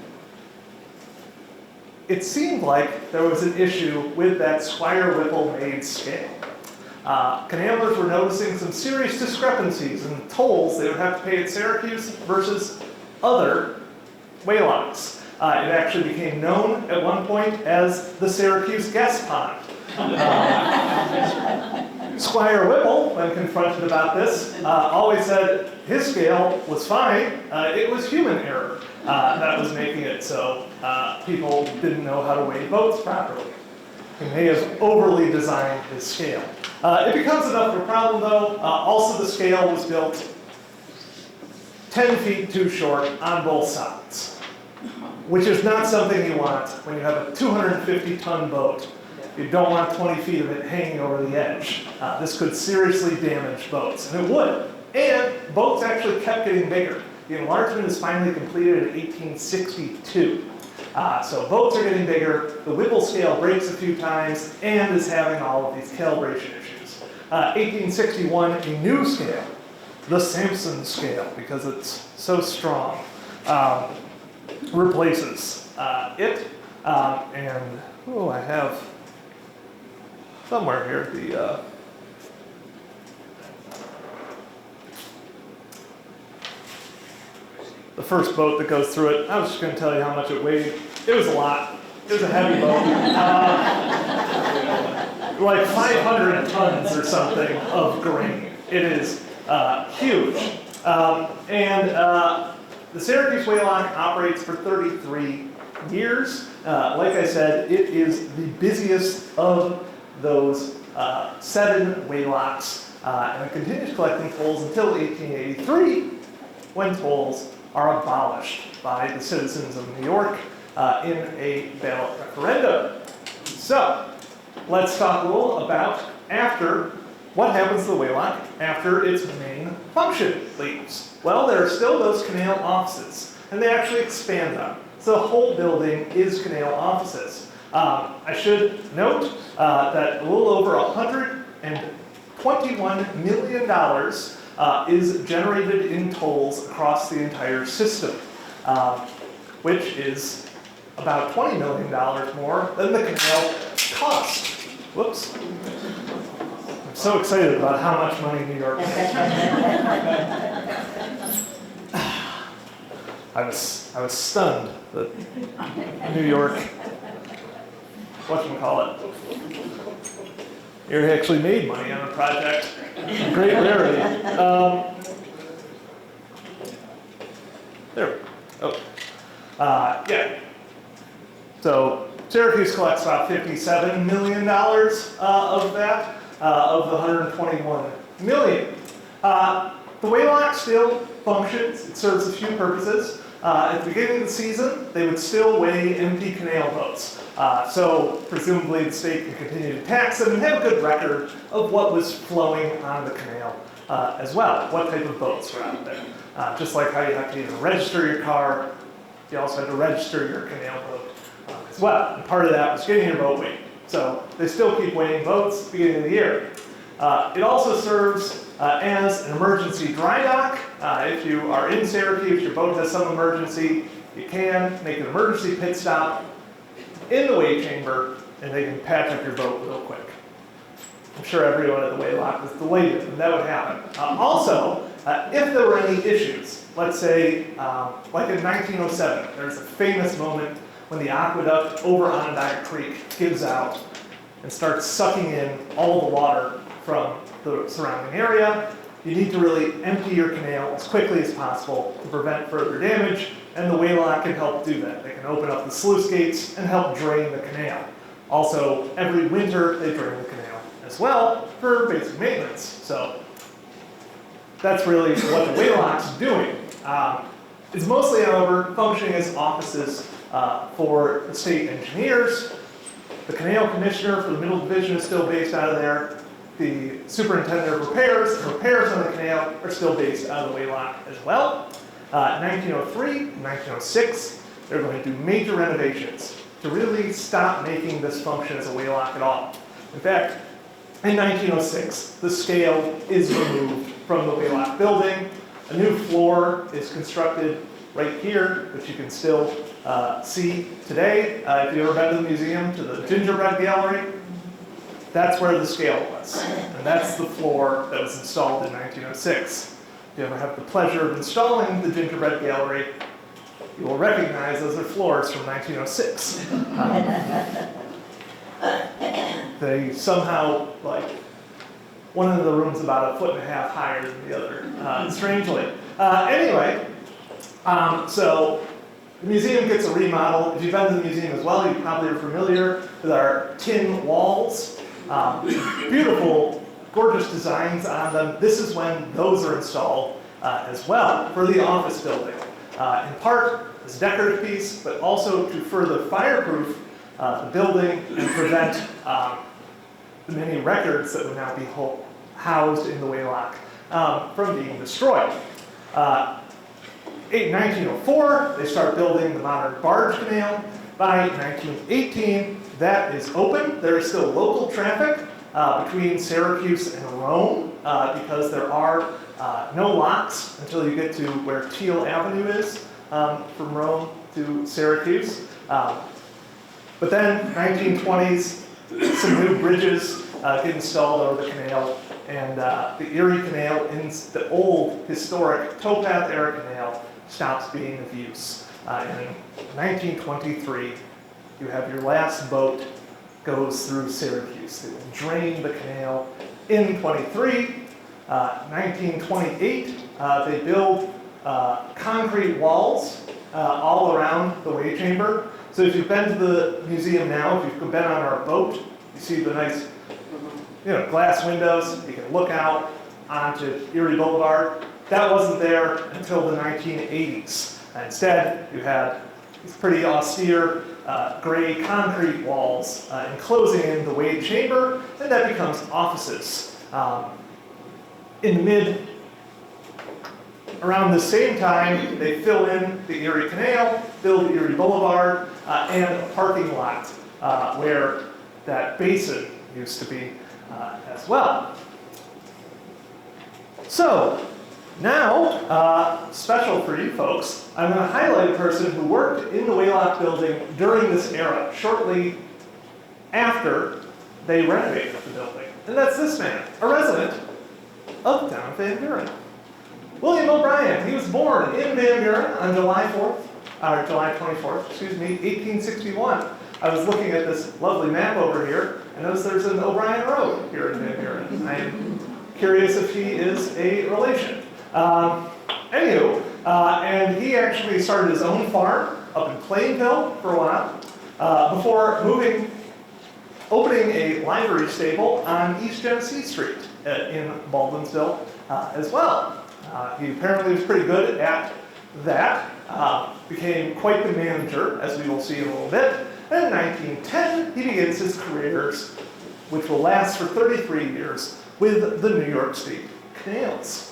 it seemed like there was an issue with that Squire Whipple-made scale. Canalers were noticing some serious discrepancies in the tolls they would have to pay at Syracuse versus other Waylocks. It actually became known at one point as the Syracuse Guest Pond. Squire Whipple, when confronted about this, always said his scale was fine. It was human error that was making it so people didn't know how to weigh boats properly. He may have overly designed his scale. It becomes enough of a problem, though. Also, the scale was built 10 feet too short on both sides, which is not something you want when you have a 250-ton boat. You don't want 20 feet of it hanging over the edge. This could seriously damage boats, and it would. And boats actually kept getting bigger. The enlargement is finally completed in 1862. So boats are getting bigger, the Whipple scale breaks a few times, and is having all of these calibration issues. 1861, a new scale, the Sampson scale, because it's so strong, replaces it. And, oh, I have somewhere here the first boat that goes through it. I was just going to tell you how much it weighed. It was a lot. It was a heavy boat. Like 500 tons or something of grain. It is huge. The Syracuse Waylock operates for 33 years. Like I said, it is the busiest of those 7 Waylocks, and it continues collecting tolls until 1883, when tolls are abolished by the citizens of New York. in a ballot referendum. So, let's talk a little about what happens to the Waylock after its main function leaves. Well, there are still those canal offices, and they actually expand them. So the whole building is canal offices. I should note that a little over $121 million is generated in tolls across the entire system, which is about $20 million more than the canal cost. Whoops. I'm so excited about how much money New York makes. I was stunned that New York, whatchamacallit, here actually made money on a project. Great rarity. There we go. Oh. Yeah. So Syracuse collects about $57 million of that, of the $121 million. The Waylock still functions. It serves a few purposes. At the beginning of the season, they would still weigh empty canal boats. So presumably the state can continue to tax them and have a good record of what was flowing on the canal as well, what type of boats were out there. Just like how you have to either register your car, you also have to register your canal boat as well. And part of that was getting your boat weighed. So they still keep weighing boats at the beginning of the year. It also serves as an emergency dry dock. If you are in Syracuse, your boat has some emergency, you can make an emergency pit stop in the weigh chamber, and they can patch up your boat real quick. I'm sure everyone at the Waylock was delighted when that would happen. Also, if there were any issues, let's say, like in 1907, there's a famous moment when the aqueduct over Onondaga Creek gives out and starts sucking in all the water from the surrounding area. You need to really empty your canal as quickly as possible to prevent further damage, and the Waylock can help do that. They can open up the sluice gates and help drain the canal. Also, every winter they drain the canal as well for basic maintenance. So that's really what the Waylock's doing. It's mostly, however, functioning as offices for the state engineers. The canal commissioner for the Middle Division is still based out of there. The superintendent of repairs and repairs on the canal are still based out of the Waylock as well. In 1903 and 1906, they're going to do major renovations to really stop making this function as a Waylock at all. In fact, in 1906, the scale is removed from the Waylock building. A new floor is constructed right here, which you can still see today. If you've ever been to the museum, to the gingerbread gallery, that's where the scale was. And that's the floor that was installed in 1906. If you ever have the pleasure of installing the gingerbread gallery, you will recognize those are floors from 1906. They somehow, like, one of the rooms about 1.5 feet higher than the other, strangely. Anyway, so the museum gets a remodel. If you've been to the museum as well, you probably are familiar with our tin walls. Beautiful, gorgeous designs on them. This is when those are installed as well for the office building. In part as a decorative piece, but also to further fireproof the building and prevent the many records that would now be housed in the Waylock from being destroyed. In 1904, they start building the modern barge canal. By 1918, that is open. There is still local traffic between Syracuse and Rome because there are no locks until you get to where Teal Avenue is from Rome to Syracuse. But then, 1920s, some new bridges get installed over the canal, and the Erie Canal, in the old historic towpath era canal, stops being of use. And in 1923, you have your last boat goes through Syracuse. They will drain the canal in 23. 1928, they build concrete walls all around the weigh chamber. So if you've been to the museum now, if you've been on our boat, you see the nice glass windows. You can look out onto Erie Boulevard. That wasn't there until the 1980s. Instead, you had these pretty austere gray concrete walls enclosing in the Wade Chamber, and that becomes offices. Around the same time, they fill in the Erie Canal, build Erie Boulevard, and a parking lot where that basin used to be as well. So, now, special for you folks, I'm going to highlight a person who worked in the Waylock building during this era, shortly after they renovated the building. And that's this man, a resident of the town of Van Buren. William O'Brien. He was born in Van Buren on July 24th, 1861. I was looking at this lovely map over here, and notice there's an O'Brien Road here in Van Buren. I am curious if he is a relation. And he actually started his own farm up in Plainville for a while, before opening a livery stable on East Genesee Street in Baldwinsville as well. He apparently was pretty good at that, became quite the manager, as we will see in a little bit. And in 1910, he begins his careers, which will last for 33 years, with the New York State Canals.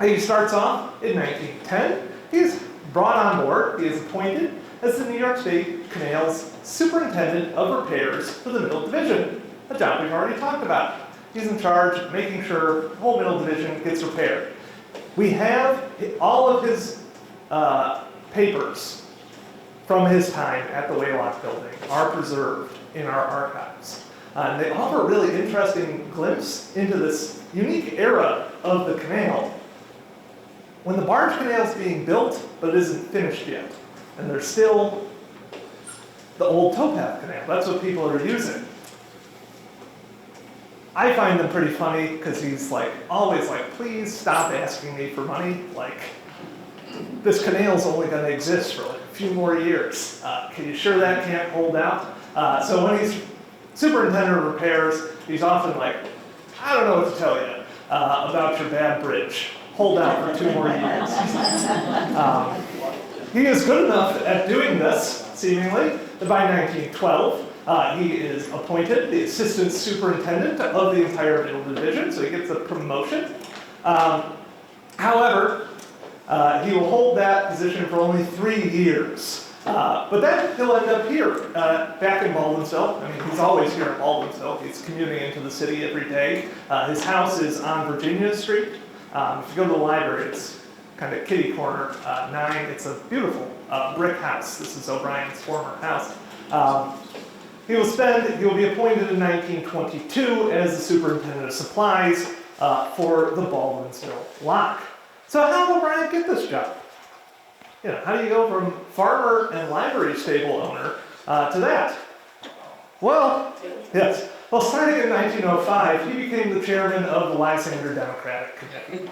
He starts off in 1910. He's brought on board, he is appointed as the New York State Canals Superintendent of Repairs for the Middle Division, a job we've already talked about. He's in charge of making sure the whole Middle Division gets repaired. We have all of his papers from his time at the Waylock building are preserved in our archives. And they offer a really interesting glimpse into this unique era of the canal when the barge canal is being built, but it isn't finished yet. And there's still the old towpath canal. That's what people are using. I find them pretty funny because he's always like, please stop asking me for money. Like, this canal's only going to exist for a few more years. Can you sure that can't hold out? So when he's superintendent of repairs, he's often like, I don't know what to tell you about your bad bridge. Hold out for 2 more years. He is good enough at doing this, seemingly, that by 1912, he is appointed the assistant superintendent of the entire Middle Division, so he gets a promotion. However, he will hold that position for only 3 years. But then he'll end up here, back in Baldwinsville. I mean, he's always here in Baldwinsville. He's commuting into the city every day. His house is on Virginia Street. If you go to the library, it's kind of kitty corner 9. It's a beautiful brick house. This is O'Brien's former house. He will be appointed in 1922 as the superintendent of supplies for the Baldwinsville lock. So how did O'Brien get this job? How do you go from farmer and library stable owner to that? Well, yes. Well, starting in 1905, he became the chairman of the Lysander Democratic Committee.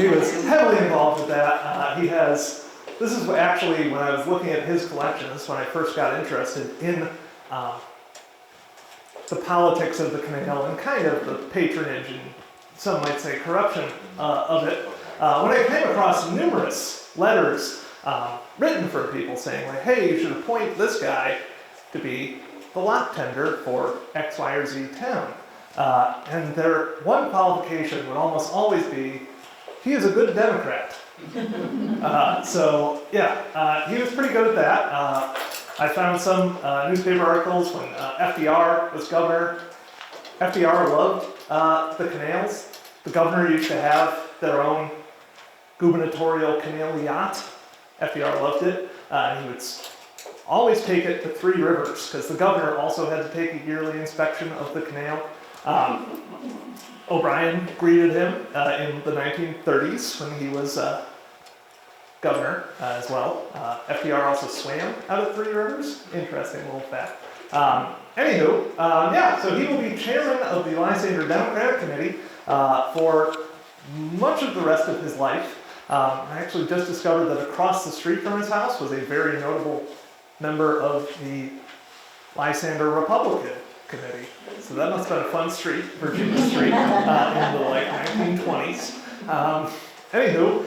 He was heavily involved with that. This is actually, when I was looking at his collection, this is when I first got interested in the politics of the canal and kind of the patronage and some might say corruption of it. When I came across numerous letters written from people saying, like, hey, you should appoint this guy to be the lot tender for X, Y, or Z town. And their one qualification would almost always be, he is a good Democrat. He was pretty good at that. I found some newspaper articles when FDR was governor. FDR loved the canals. The governor used to have their own gubernatorial canal yacht. FDR loved it. He would always take it to 3 Rivers, because the governor also had to take a yearly inspection of the canal. O'Brien greeted him in the 1930s when he was governor as well. FDR also swam out at 3 Rivers. Interesting little fact. So he will be chairman of the Lysander Democratic Committee for much of the rest of his life. I actually just discovered that across the street from his house was a very notable member of the Lysander Republican Committee. So that must have been a fun street, Virginia Street, in the 1920s. Anywho,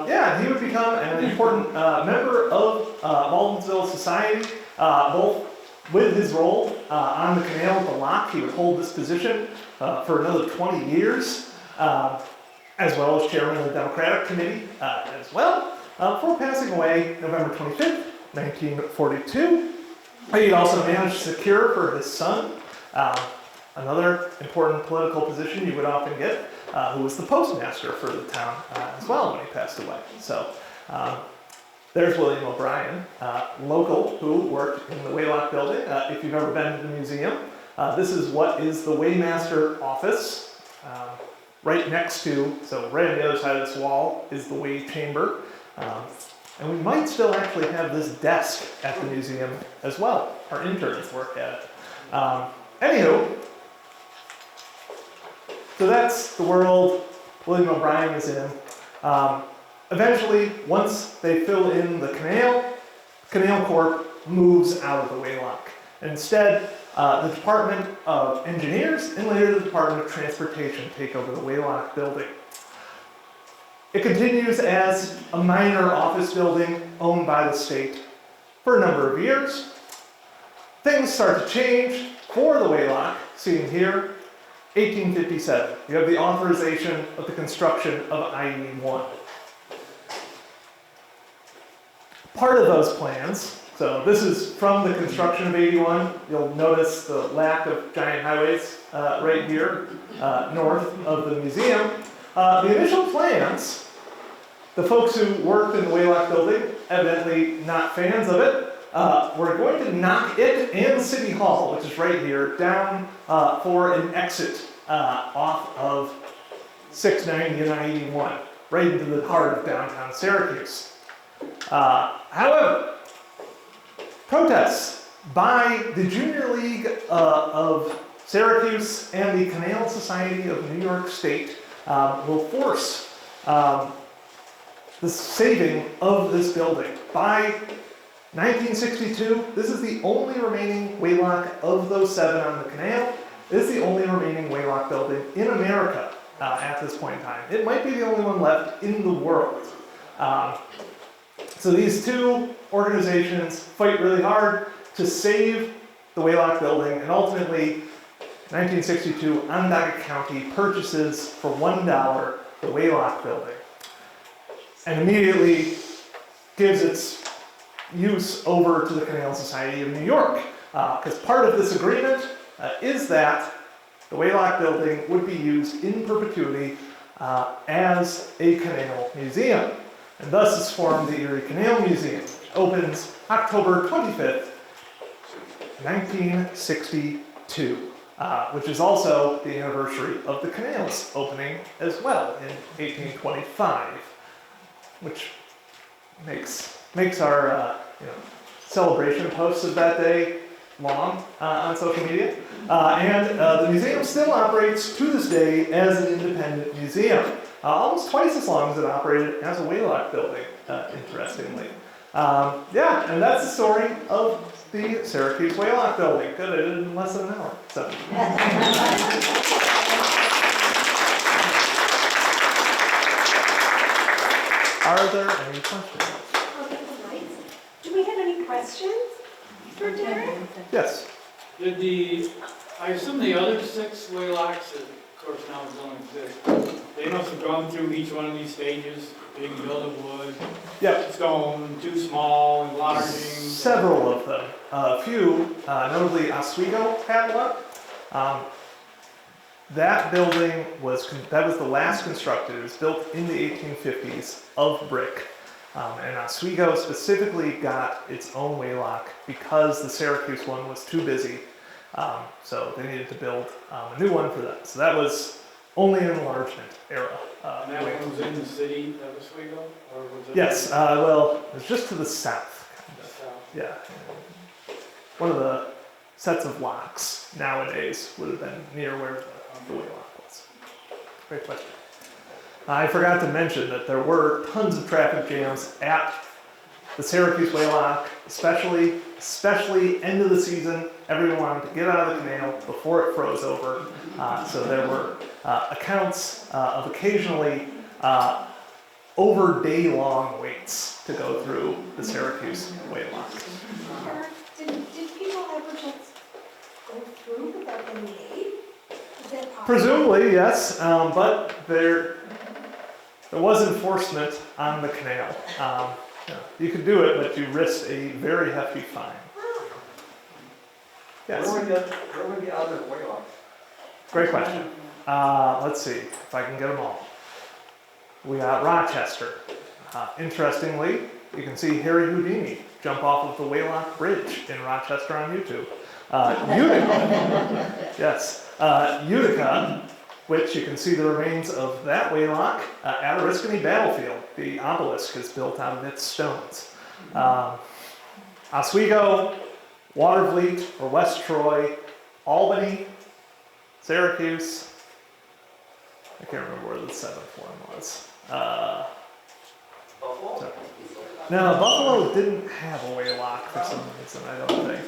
yeah, he would become an important member of Baldwinsville society, both with his role on the canal at the lock. He would hold this position for another 20 years, as well as chairman of the Democratic Committee as well, before passing away November 25th, 1942. He also managed to secure for his son another important political position you would often get, who was the postmaster for the town as well when he passed away. So there's William O'Brien, local, who worked in the Waylock building. If you've ever been to the museum, this is what is the Waymaster office. Right next to, so right on the other side of this wall is the Way Chamber. And we might still actually have this desk at the museum as well. Our interns work at it. Anywho, so that's the world William O'Brien is in. Eventually, once they fill in the Canal Corp moves out of the Waylock. And instead, the Department of Engineers and later the Department of Transportation take over the Waylock building. It continues as a minor office building owned by the state for a number of years. Things start to change for the Waylock, seen here, 1857. You have the authorization of the construction of I-81. Part of those plans, so this is from the construction of 81. You'll notice the lack of giant highways right here, north of the museum. The initial plans, the folks who worked in the Waylock building, evidently not fans of it, we're going to knock it and City Hall, which is right here, down for an exit off of 690 and I-81, right into the heart of downtown Syracuse. However, protests by the Junior League of Syracuse and the Canal Society of New York State will force the saving of this building. By 1962, this is the only remaining Waylock of those 7 on the canal. This is the only remaining Waylock building in America at this point in time. It might be the only one left in the world. So these two organizations fight really hard to save the Waylock building, and ultimately, 1962, Onondaga County purchases for $1 the Waylock building, and immediately gives its use over to the Canal Society of New York, because part of this agreement is that the Waylock building would be used in perpetuity as a canal museum. And thus is formed the Erie Canal Museum, which opens October 25th, 1962, which is also the anniversary of the canal's opening as well in 1825, which makes our celebration posts of that day long on social media. And the museum still operates to this day as an independent museum. Almost twice as long as it operated as a Waylock building, interestingly. Yeah, and that's the story of the Syracuse Waylock building. Good, I did it in less than an hour. So. Are there any questions? Okay, right. Do we have any questions for Derek? Yes. I assume the other 6 Waylocks, that of course now don't exist, they must have gone through each one of these stages, being built of wood, Yep. stone, too small, enlarging. Several of them. A few, notably Oswego had one. That building was the last constructed. It was built in the 1850s of brick. And Oswego specifically got its own Waylock because the Syracuse one was too busy. So they needed to build a new one for that. So that was only an enlargement era. And that one was in the city of Oswego? Or was it? Yes, well, it was just to the south. Kind of. South. Yeah. One of the sets of locks nowadays would have been near where the Waylock was. Great question. I forgot to mention that there were tons of traffic jams at the Syracuse Waylock, especially end of the season. Everyone wanted to get out of the canal before it froze over. So there were accounts of occasionally over day-long waits to go through the Syracuse Waylock. Did people ever just go through without any aid? Is that possible? Presumably, yes, but there was enforcement on the canal. You could do it, but you risked a very hefty fine. Yes. Where were the other waylocks? Great question. Let's see if I can get them all. We got Rochester. Interestingly, you can see Harry Houdini jump off of the Waylock Bridge in Rochester on YouTube. Utica, yes. Utica, which you can see the remains of that Waylock at Oriskany Battlefield. The obelisk is built out of its stones. Oswego, Watervliet or West Troy, Albany, Syracuse. I can't remember where the seventh one was. Buffalo? No, Buffalo didn't have a Waylock for some reason, I don't think.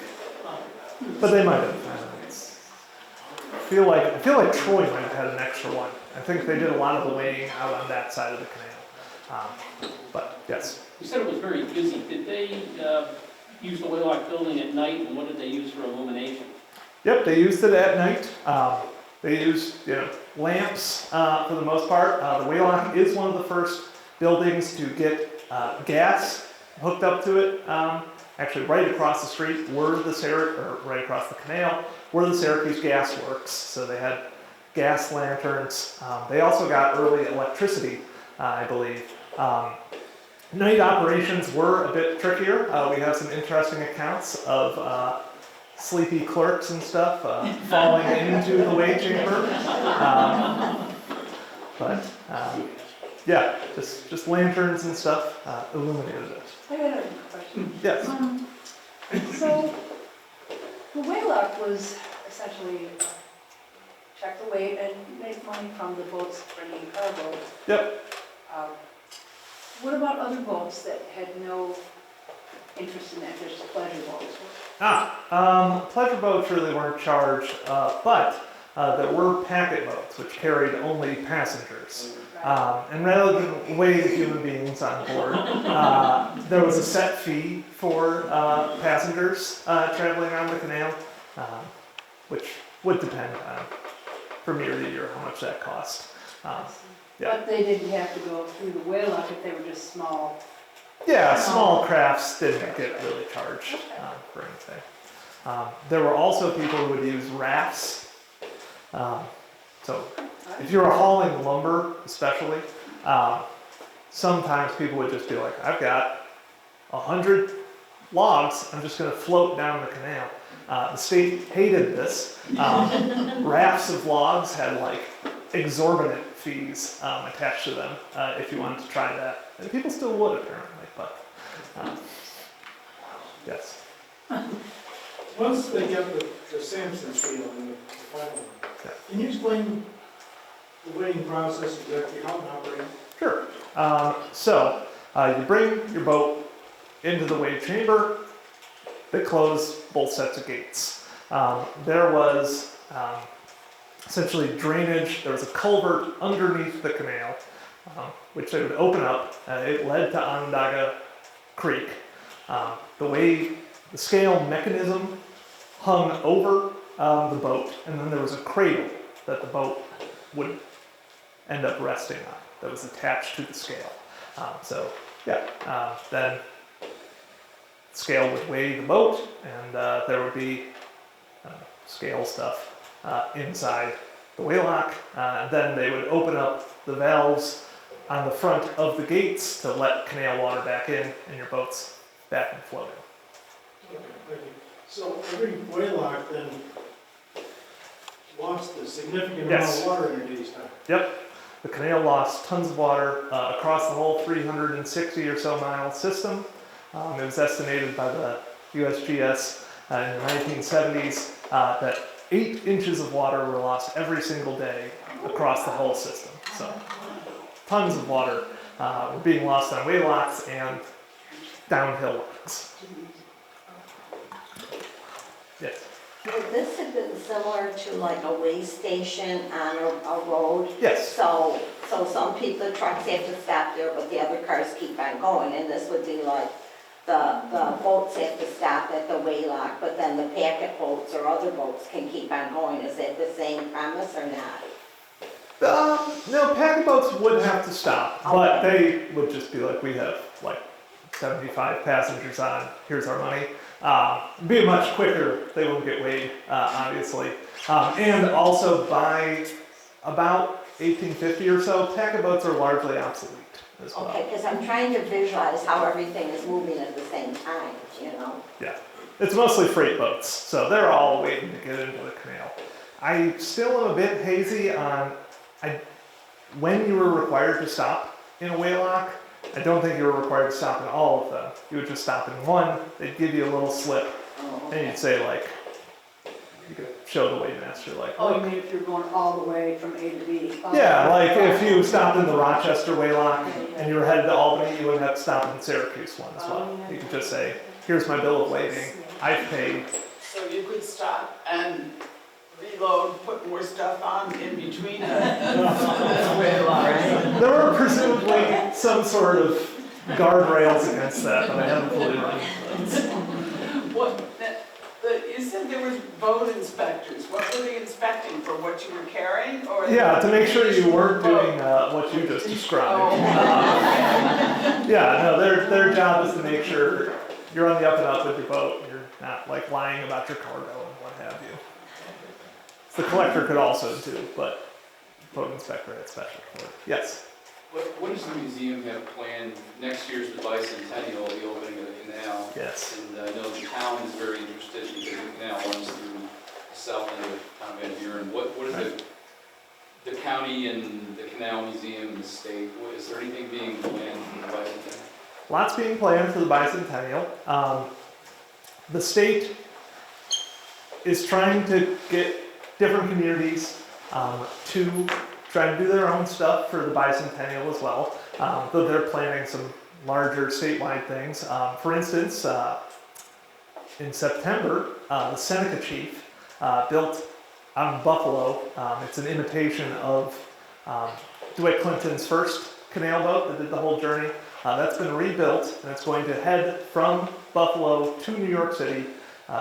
But they might have. I don't know. I feel like Troy might have had an extra one. I think they did a lot of the weighing out on that side of the canal. But yes. You said it was very busy. Did they use the Waylock building at night, and what did they use for illumination? Yep, they used it at night. They used lamps for the most part. The Waylock is one of the first buildings to get gas hooked up to it. Actually, right across the street were right across the canal were the Syracuse Gas Works. So they had gas lanterns. They also got early electricity, I believe. Night operations were a bit trickier. We have some interesting accounts of sleepy clerks and stuff falling into the way chamber. Yeah, just lanterns and stuff illuminated it. I got a question. Yes. So, the Waylock was essentially check the weight and make money from the boats bringing cargo. Yep. What about other boats that had no interest in that, just pleasure boats? Pleasure boats really weren't charged, but there were packet boats which carried only passengers. And rather than weigh human beings on board, there was a set fee for passengers traveling on the canal, which would depend from year to year how much that cost. Yeah. But they didn't have to go through the Waylock if they were just small. Yeah, small crafts didn't get really charged for anything. There were also people who would use rafts. So if you were hauling lumber, especially, sometimes people would just be like, I've got 100 logs, I'm just going to float down the canal. The state hated this. Rafts of logs had like exorbitant fees attached to them if you wanted to try that. And people still would apparently, but yes. Once they get the Sampson Street on the final one, can you explain the weighing process, exactly how it operates? Sure. So you bring your boat into the wave chamber. They close both sets of gates. There was essentially drainage. There was a culvert underneath the canal, which they would open up. It led to Onondaga Creek. The scale mechanism hung over the boat, and then there was a cradle that the boat would end up resting on that was attached to the scale. Then the scale would weigh the boat, and there would be scale stuff inside the Waylock. Then they would open up the valves on the front of the gates to let canal water back in, and your boat's back and floating. Okay, thank you. So every Waylock then lost a significant amount of water in these times. Yep. The canal lost tons of water across the whole 360 or so mile system. It was estimated by the USGS in the 1970s that 8 inches of water were lost every single day across the whole system. So tons of water were being lost on Waylocks and downhill lines. Yes. Would this have been similar to like a way station on a road? Yes. So some people, the trucks have to stop there, but the other cars keep on going, and this would be like the boats have to stop at the waylock, but then the packet boats or other boats can keep on going. Is it the same premise or not? No, packet boats would have to stop, but they would just be like, we have like 75 passengers on, here's our money. Be much quicker, they won't get weighed, obviously. And also by about 1850 or so, packet boats are largely obsolete as well. Okay, because I'm trying to visualize how everything is moving at the same time, you know? Yeah, it's mostly freight boats, so they're all waiting to get into the canal. I still am a bit hazy on when you were required to stop in a waylock. I don't think you were required to stop in all of them. You would just stop in one, they'd give you a little slip, and you'd say like, you could show the weightmaster like, Oh, look. you mean if you're going all the way from A to B? Yeah, like if you stopped in the Rochester waylock and you were headed to Albany, you wouldn't have to stop in the Syracuse one as well. You could just say, here's my bill of lading, I've paid. So you could stop and reload, put more stuff on in between the waylocks. There were presumably some sort of guardrails against that, but I haven't fully run. You said there was boat inspectors. What were they inspecting, for what you were carrying, or? Yeah, to make sure you weren't doing what you just described. Yeah, no, their job is to make sure you're on the up and up with your boat, and you're not like lying about your cargo and what have you. The collector could also do, but boat inspector had special for it. Yes? What does the museum have planned? Next year's the bicentennial, the opening of the canal. Yes. And I know the town is very interested because the canal runs through the south end of the town of Van Buren. What is the county and the canal museum and the state, is there anything being planned for the bicentennial? Lots being planned for the bicentennial. The state is trying to get different communities to try to do their own stuff for the bicentennial as well, though they're planning some larger statewide things. For instance, in September, the Seneca Chief built out in Buffalo, it's an imitation of DeWitt Clinton's first canal boat that did the whole journey. That's been rebuilt, and it's going to head from Buffalo to New York City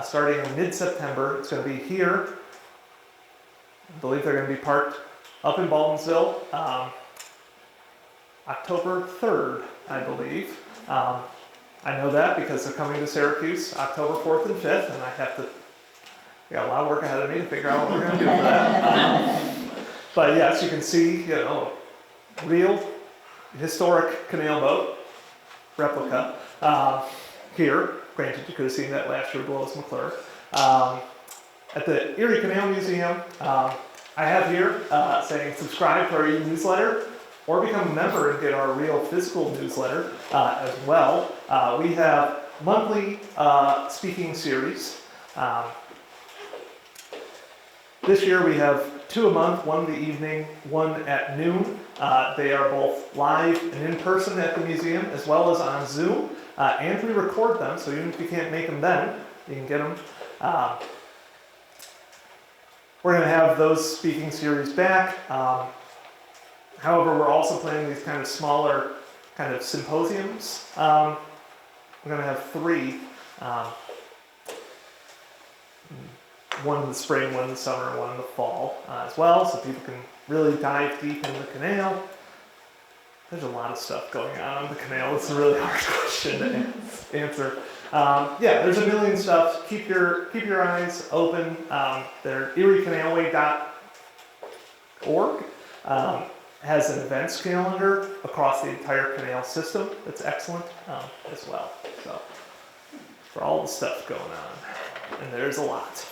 starting in mid-September. It's going to be here. I believe they're going to be parked up in Baldwinsville October 3rd, I believe. I know that because they're coming to Syracuse October 4th and 5th, and I got a lot of work ahead of me to figure out what we're going to do for that. But yes, you can see, real historic canal boat replica here. Granted, you could have seen that last year with Lois McClure. At the Erie Canal Museum, I have here saying subscribe to our e-newsletter or become a member and get our real physical newsletter as well. We have monthly speaking series. This year we have 2 a month, one in the evening, one at noon. They are both live and in person at the museum as well as on Zoom. And we record them, so even if you can't make them then, you can get them. We're going to have those speaking series back. However, we're also planning these kind of smaller kind of symposiums. We're going to have 3. One in the spring, one in the summer, one in the fall as well, so people can really dive deep into the canal. There's a lot of stuff going on the canal. It's a really hard question to answer. Yeah, there's a million stuff. Keep your eyes open. Their eriecanalway.org has an events calendar across the entire canal system. That's excellent as well. So for all the stuff going on, and there's a lot.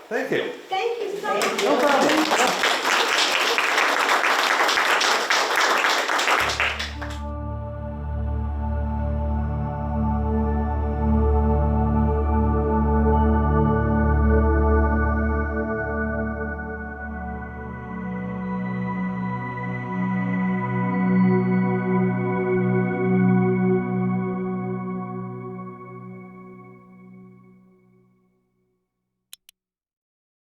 Thank you.